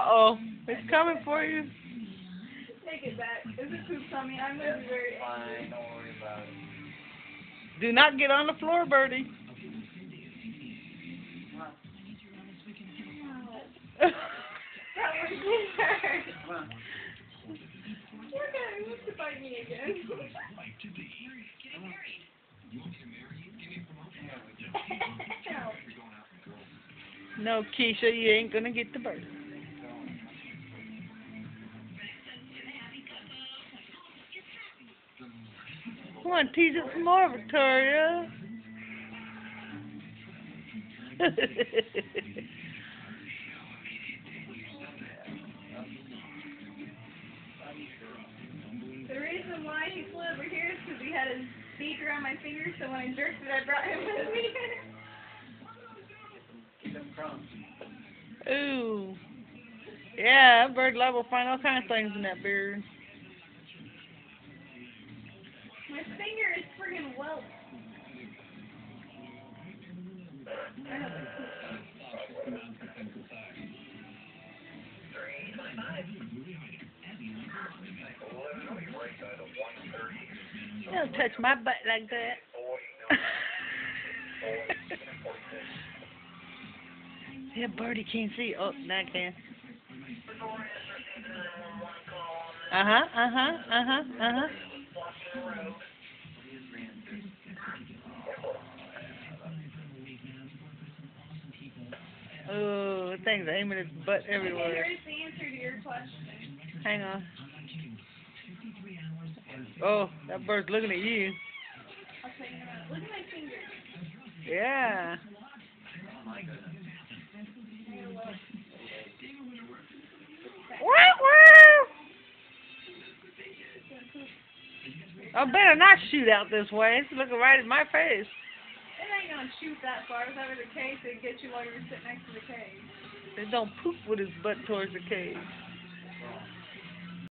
Uh-oh. It's coming for you. Take it back. Is it poop tummy? I'm going to be very Fine, don't worry about it. Do not get on the floor, Birdie. That was weird. You're going to bite me again. No, Keisha, you ain't gonna get the bird. Come on, tease it some more, Victoria. The reason why he flew over here is because he had his beak around my finger, so when I jerked it, I brought him with me. Ooh. Yeah, that bird love will find all kinds of things in that beard. My finger is friggin' welt. You don't touch my butt like that. Yeah, Birdie can't see. Oh, now I can. Uh-huh. Oh, that thing's aiming its butt everywhere. Here's the answer to your question. Hang on. Oh, that bird's looking at you. I'll tell you now. Look at my finger. Yeah. I better not shoot out this way. It's looking right at my face. It ain't gonna shoot that far. If that were the case, it'd get you while you were sitting next to the cage. It don't poop with his butt towards the cage.